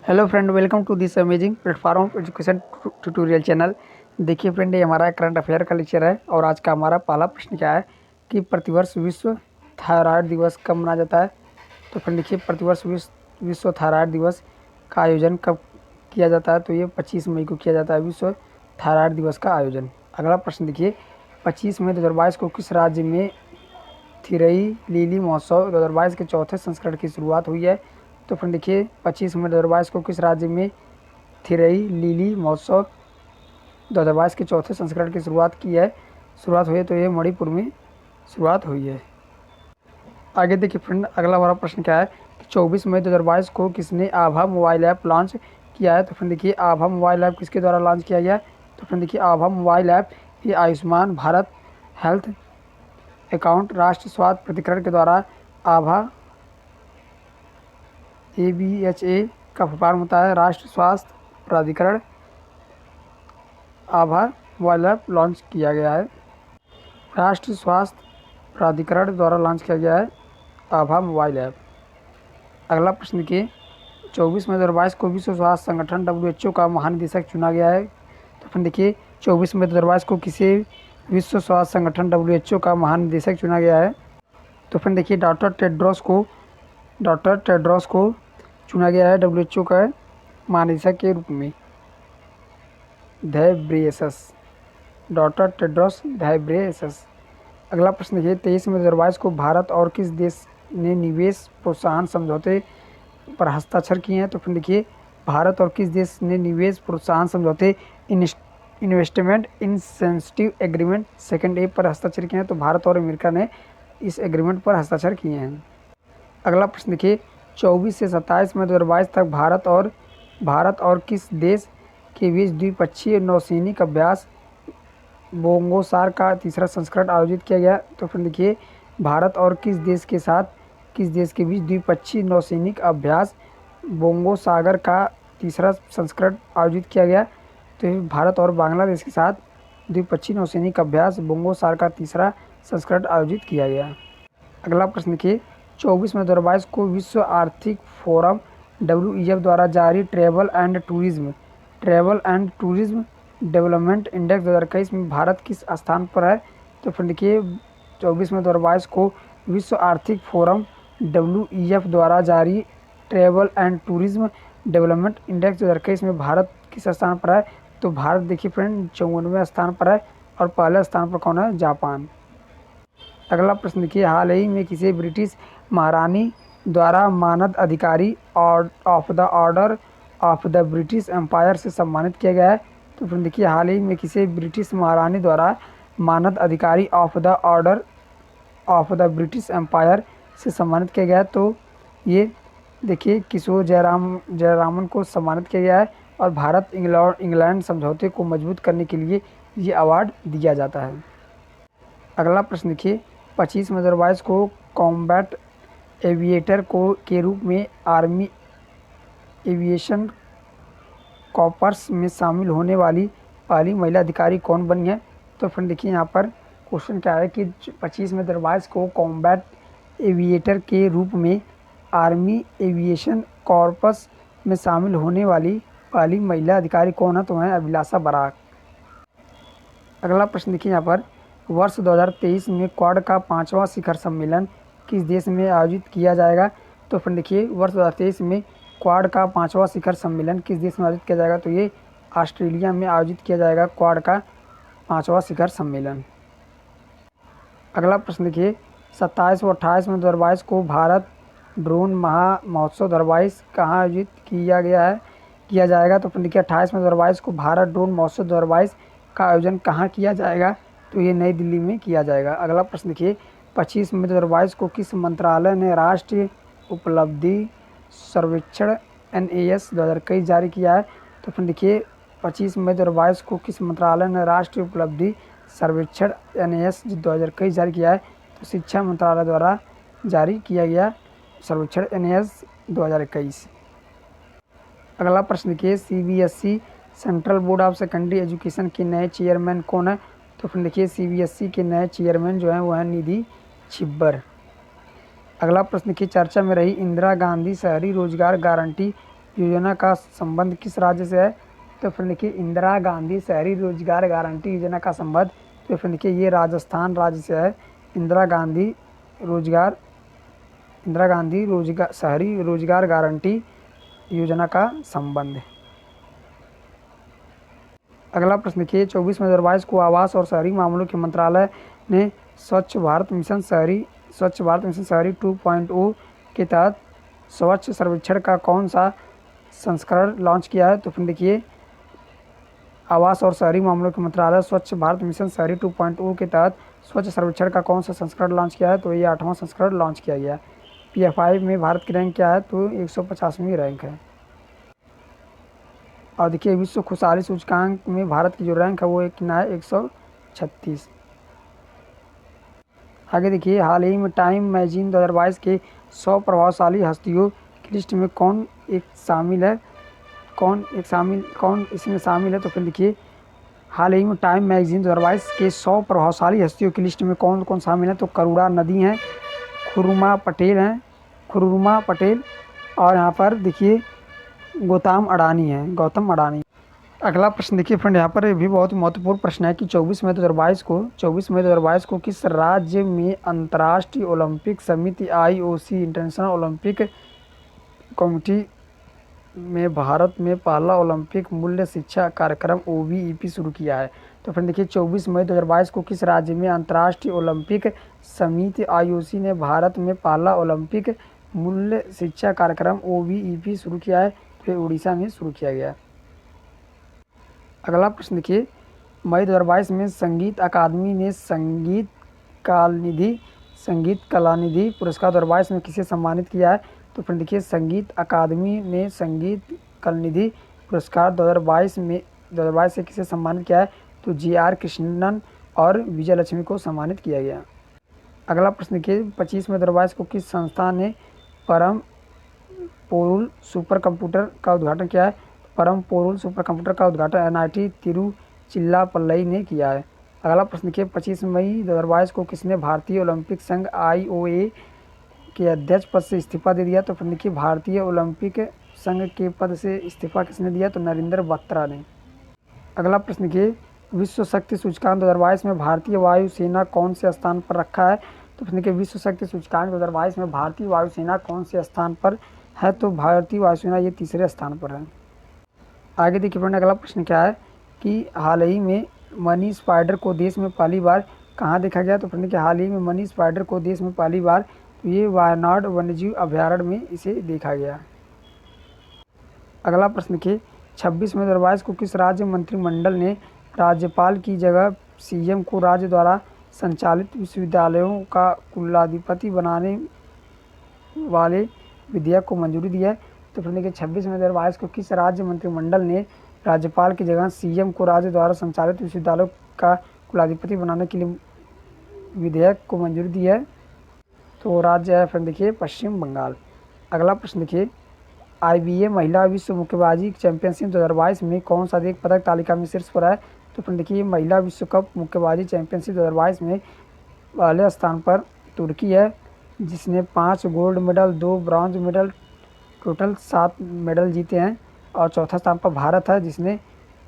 Hello friend, welcome to this amazing platform education tutorial channel. देखिए friend, ये हमारा current affair का lecture है और आज का हमारा पहला प्रश्न क्या है कि प्रतिवर्ष विश्व थायराइड दिवस कब मनाया जाता है। तो फ्रेंड देखिए, प्रतिवर्ष विश्व थायराइड दिवस का आयोजन कब किया जाता है। तो ये 25 मई को किया जाता है विश्व थायराइड दिवस का आयोजन। अगला प्रश्न देखिए, 25 मई 2022 को किस राज्य में थिरई लीली महोत्सव 2022 के चौथे संस्करण की शुरुआत हुई है। तो फ्रेंड देखिए, 25 मई 2022 को किस राज्य में थिरई लीली महोत्सव 2022 के चौथे संस्करण की शुरुआत हुई है। तो ये मणिपुर में शुरुआत हुई है। आगे देखिए फ्रेंड, अगला हमारा प्रश्न क्या है कि 24 मई 2022 को किसने आभा मोबाइल ऐप लॉन्च किया है। तो फ्रेंड देखिए, आभा मोबाइल ऐप किसके द्वारा लॉन्च किया गया है। तो फ्रेंड देखिए, आभा मोबाइल ऐप ये आयुष्मान भारत हेल्थ अकाउंट राष्ट्रीय स्वास्थ्य प्राधिकरण के द्वारा आभा ABHA का शुभारंभ होता है। राष्ट्रीय स्वास्थ्य प्राधिकरण आभा मोबाइल ऐप लॉन्च किया गया है। राष्ट्रीय स्वास्थ्य प्राधिकरण द्वारा लॉन्च किया गया है आभा मोबाइल ऐप। अगला प्रश्न देखिए, 24 मई 2022 को विश्व स्वास्थ्य संगठन WHO का महानिदेशक चुना गया है। तो फिर देखिए, 24 मई 2022 को किसी विश्व स्वास्थ्य संगठन WHO का महानिदेशक चुना गया है। तो फिर देखिए, डॉक्टर टेड्रोस को चुना गया है WHO का महानिदेशक के रूप में। Doctor Tedros Ghebreyesus. अगला प्रश्न देखिए, 23 मई 2022 को भारत और किस देश ने निवेश प्रोत्साहन समझौते पर हस्ताक्षर किए हैं। तो फिर देखिए, भारत और किस देश ने निवेश प्रोत्साहन समझौते इन्वेस्टमेंट इंसेंटिव एग्रीमेंट सेकंड ए पर हस्ताक्षर किए हैं। तो भारत और अमेरिका ने इस एग्रीमेंट पर हस्ताक्षर किए हैं। अगला प्रश्न देखिए, 24 से 27 मई 2022 तक भारत और किस देश के बीच द्विपक्षीय नौसैनिक अभ्यास बोंगोसार का तीसरा संस्करण आयोजित किया गया। तो फिर देखिए, भारत और किस देश के बीच द्विपक्षीय नौसैनिक अभ्यास बोंगोसागर का तीसरा संस्करण आयोजित किया गया। तो भारत और बांग्लादेश के साथ द्विपक्षीय नौसैनिक अभ्यास बोंगोसार का तीसरा संस्करण आयोजित किया गया। अगला प्रश्न देखिए, 24 मई 2022 को विश्व आर्थिक फोरम WEF द्वारा जारी travel and tourism development index 2021 में भारत किस स्थान पर है। तो फिर देखिए, 24 मई 2022 को विश्व आर्थिक फोरम WEF द्वारा जारी travel and tourism development index 2021 में भारत किस स्थान पर है। तो भारत देखिए फ्रेंड 54वें स्थान पर है और पहले स्थान पर कौन है, जापान। अगला प्रश्न देखिए, हाल ही में किसी ब्रिटिश महारानी द्वारा मानद अधिकारी of the Order of the British Empire से सम्मानित किया गया है। तो फिर देखिए, हाल ही में किसी ब्रिटिश महारानी द्वारा मानद अधिकारी of the Order of the British Empire से सम्मानित किया गया है। तो ये देखिए, किशोर जयरामन को सम्मानित किया गया है और भारत इंग्लैंड समझौते को मजबूत करने के लिए ये अवार्ड दिया जाता है। अगला प्रश्न देखिए, 25 मई 2022 को कॉम्बैट एविएटर के रूप में आर्मी एविएशन कॉर्प्स में शामिल होने वाली पहली महिला अधिकारी कौन बनी है। तो फ्रेंड देखिए, यहाँ पर क्वेश्चन क्या है कि 25 मई 2022 को कॉम्बैट एविएटर के रूप में आर्मी एविएशन कॉर्प्स में शामिल होने वाली पहली महिला अधिकारी कौन है। तो है अभिलाषा बराक। अगला प्रश्न देखिए, यहाँ पर वर्ष 2023 में क्वाड का 5वां शिखर सम्मेलन किस देश में आयोजित किया जाएगा। तो फ्रेंड देखिए, वर्ष 2023 में क्वाड का 5वां शिखर सम्मेलन किस देश में आयोजित किया जाएगा। तो ये ऑस्ट्रेलिया में आयोजित किया जाएगा क्वाड का 5वां शिखर सम्मेलन। अगला प्रश्न देखिए, 27 व 28 मई 2022 को भारत ड्रोन महोत्सव 2022 कहाँ आयोजित किया जाएगा। तो देखिए, 28 मई 2022 को भारत ड्रोन महोत्सव 2022 का आयोजन कहाँ किया जाएगा। तो ये नई दिल्ली में किया जाएगा। अगला प्रश्न देखिए, 25 मई 2022 को किस मंत्रालय ने राष्ट्रीय उपलब्धि सर्वेक्षण NAS 2021 जारी किया है। तो फिर देखिए, 25 मई 2022 को किस मंत्रालय ने राष्ट्रीय उपलब्धि सर्वेक्षण NAS 2021 जारी किया है। तो शिक्षा मंत्रालय द्वारा जारी किया गया सर्वेक्षण NAS 2021। अगला प्रश्न देखिए, CBSE central board of secondary education के नए चेयरमैन कौन है। तो फिर देखिए, CBSE के नए चेयरमैन जो हैं वो हैं निधि छिब्बर। अगला प्रश्न की चर्चा में रही इंदिरा गांधी शहरी रोजगार गारंटी योजना का संबंध किस राज्य से है? तो फिर देखिए इंदिरा गांधी शहरी रोजगार गारंटी योजना का संबंध, तो फिर देखिए ये राजस्थान राज्य से है। इंदिरा गांधी रोजगार शहरी रोजगार गारंटी योजना का संबंध। अगला प्रश्न देखिए 24 मई 2022 को आवास और शहरी मामलों के मंत्रालय ने स्वच्छ भारत मिशन शहरी 2.0 के तहत स्वच्छ सर्वेक्षण का कौन सा संस्करण लॉन्च किया है? तो फिर देखिए आवास और शहरी मामलों के मंत्रालय स्वच्छ भारत मिशन शहरी 2.0 के तहत स्वच्छ सर्वेक्षण का कौन सा संस्करण लॉन्च किया है? तो ये 8वां संस्करण लॉन्च किया गया है। PFI में भारत की रैंक क्या है? तो 150वीं रैंक है। और देखिए विश्व खुशहाली सूचकांक में भारत की जो रैंक है वो कितना है? 136। आगे देखिए हाल ही में टाइम मैगजीन 2022 के 100 प्रभावशाली हस्तियों की लिस्ट में कौन इसमें शामिल है? तो फिर देखिए हाल ही में टाइम मैगजीन 2022 के 100 प्रभावशाली हस्तियों की लिस्ट में कौन कौन शामिल है? तो करुणा नदी हैं, खुर्रमा पटेल और यहाँ पर देखिए गौतम अडानी। अगला प्रश्न देखिए फ्रेंड, यहाँ पर भी बहुत महत्वपूर्ण प्रश्न है कि 24 मई 2022 को किस राज्य में अंतर्राष्ट्रीय ओलंपिक समिति IOC इंटरनेशनल ओलंपिक कमेटी में भारत में पहला ओलंपिक मूल्य शिक्षा कार्यक्रम OBEP शुरू किया है? तो फ्रेंड देखिए 24 मई 2022 को किस राज्य में अंतर्राष्ट्रीय ओलंपिक समिति IOC ने भारत में पहला ओलंपिक मूल्य शिक्षा कार्यक्रम OBEP शुरू किया है? फिर उड़ीसा में शुरू किया गया। अगला प्रश्न देखिए मई 2022 में संगीत अकादमी ने संगीत कलानिधि पुरस्कार 2022 में किसे सम्मानित किया है? तो फिर देखिए संगीत अकादमी ने संगीत कलानिधि पुरस्कार 2022 से किसे सम्मानित किया है? तो GR कृष्णन और विजयलक्ष्मी को सम्मानित किया गया। अगला प्रश्न देखिए 25 मई 2022 को किस संस्था ने परम पोरुल सुपर कंप्यूटर का उद्घाटन किया है? परम पोरुल सुपर कंप्यूटर का उद्घाटन NIT तिरुचिरापल्ली ने किया है। अगला प्रश्न देखिए 25 मई 2022 को किसने भारतीय ओलंपिक संघ IOA के अध्यक्ष पद से इस्तीफा दे दिया? तो फिर देखिए भारतीय ओलंपिक संघ के पद से इस्तीफा किसने दिया? तो नरेंद्र बत्रा ने। अगला प्रश्न देखिए विश्व शक्ति सूचकांक 2022 में भारतीय वायुसेना कौन से स्थान पर रखा है? तो फिर देखिए विश्व शक्ति सूचकांक 2022 में भारतीय वायुसेना कौन से स्थान पर है? तो भारतीय वायुसेना ये तीसरे स्थान पर है। आगे देखिए फ्रेंड अगला प्रश्न क्या है कि हाल ही में मनी स्पाइडर को देश में पहली बार कहाँ देखा गया? तो फ्रेंड देखिए हाल ही में मनी स्पाइडर को देश में पहली बार तो ये वायनाड वन्यजीव अभ्यारण्य में इसे देखा गया। अगला प्रश्न देखिए 26 मई 2022 को किस राज्य मंत्रिमंडल ने राज्यपाल की जगह CM को राज्य द्वारा संचालित विश्वविद्यालयों का कुलाधिपति बनाने वाले विधेयक को मंजूरी दी है? तो फिर देखिए 26 मई 2022 को किस राज्य मंत्रिमंडल ने राज्यपाल की जगह CM को राज्य द्वारा संचालित विश्वविद्यालयों का कुलाधिपति बनाने के लिए विधेयक को मंजूरी दी है? तो राज्य है फिर देखिए पश्चिम बंगाल। अगला प्रश्न देखिए IBA महिला विश्व मुक्केबाजी चैंपियनशिप 2022 में कौन सा देश पदक तालिका में शीर्ष पर है? तो फिर देखिए महिला विश्व कप मुक्केबाजी चैंपियनशिप 2022 में पहले स्थान पर तुर्की है जिसने 5 gold medal 2 bronze medal total 7 medal जीते हैं। और चौथा स्थान पर भारत है जिसने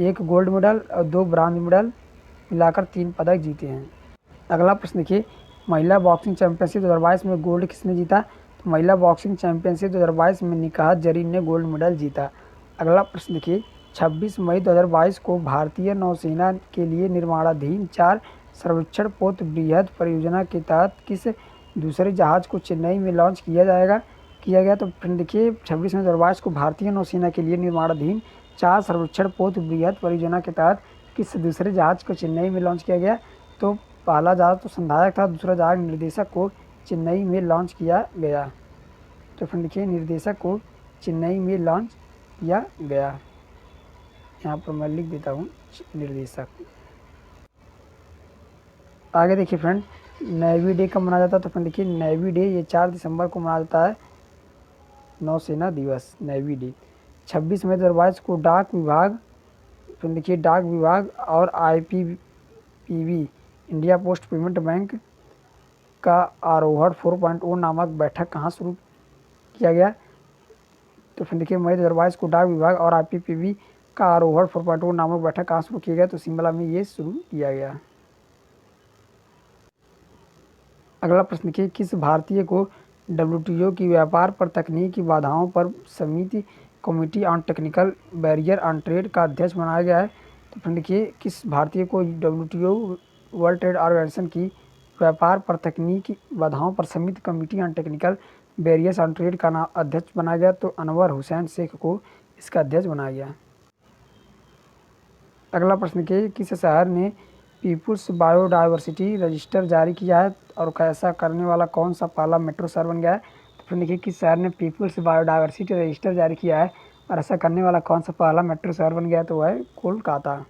1 गोल्ड मेडल और 2 ब्रॉन्ज मेडल मिलाकर 3 पदक जीते हैं। अगला प्रश्न देखिए महिला बॉक्सिंग चैंपियनशिप 2022 में गोल्ड किसने जीता? तो महिला बॉक्सिंग चैंपियनशिप 2022 में निकाहत जरीन ने गोल्ड मेडल जीता। अगला प्रश्न देखिए 26 मई 2022 को भारतीय नौसेना के लिए निर्माणाधीन 4 सर्वेक्षण पोत बृहद परियोजना के तहत किस दूसरे जहाज को चेन्नई में लॉन्च किया गया? तो फिर देखिए 26 मई 2022 को भारतीय नौसेना के लिए निर्माणाधीन 4 सर्वेक्षण पोत बृहद परियोजना के तहत किस दूसरे जहाज को चेन्नई में लॉन्च किया गया? तो पहला जहाज तो संधायक था, दूसरा जहाज निर्देशक को चेन्नई में लॉन्च किया गया। तो फिर देखिए निर्देशक को चेन्नई में लॉन्च किया गया। यहाँ पर मैं लिख देता हूँ निर्देशक। आगे देखिए फ्रेंड नेवी डे कब मनाया जाता है? तो फ्रेंड देखिए नेवी डे ये 4 दिसंबर को मनाया जाता है, नौसेना दिवस नेवी डे। 26 मई 2022 को डाक विभाग और IPPB India post payment bank का आरोहण 4.0 नामक बैठक कहाँ शुरू किया गया? तो तो फिर देखिए मई 2022 को डाक विभाग और IPPB का आरोहण 4.0 नामक बैठक कहाँ शुरू किया गया, तो शिमला में ये शुरू किया गया। अगला प्रश्न देखिए, किस भारतीय को WTO की व्यापार पर तकनीकी बाधाओं पर समिति committee on technical barrier on trade का अध्यक्ष बनाया गया है, तो फिर देखिए किस भारतीय को WTO वर्ल्ड ट्रेड ऑर्गेनाइजेशन की व्यापार पर तकनीकी बाधाओं पर समिति committee on technical barriers on trade का नाम अध्यक्ष बनाया गया, तो अनवर हुसैन शेख को इसका अध्यक्ष बनाया गया। अगला प्रश्न के, किस शहर ने पीपुल्स बायोडायवर्सिटी रजिस्टर जारी किया है और ऐसा करने वाला कौन सा पहला मेट्रो शहर बन गया है, तो फिर देखिए किस शहर ने पीपुल्स बायोडायवर्सिटी रजिस्टर जारी किया है और ऐसा करने वाला कौन सा पहला मेट्रो शहर बन गया है, तो वह है कोलकाता।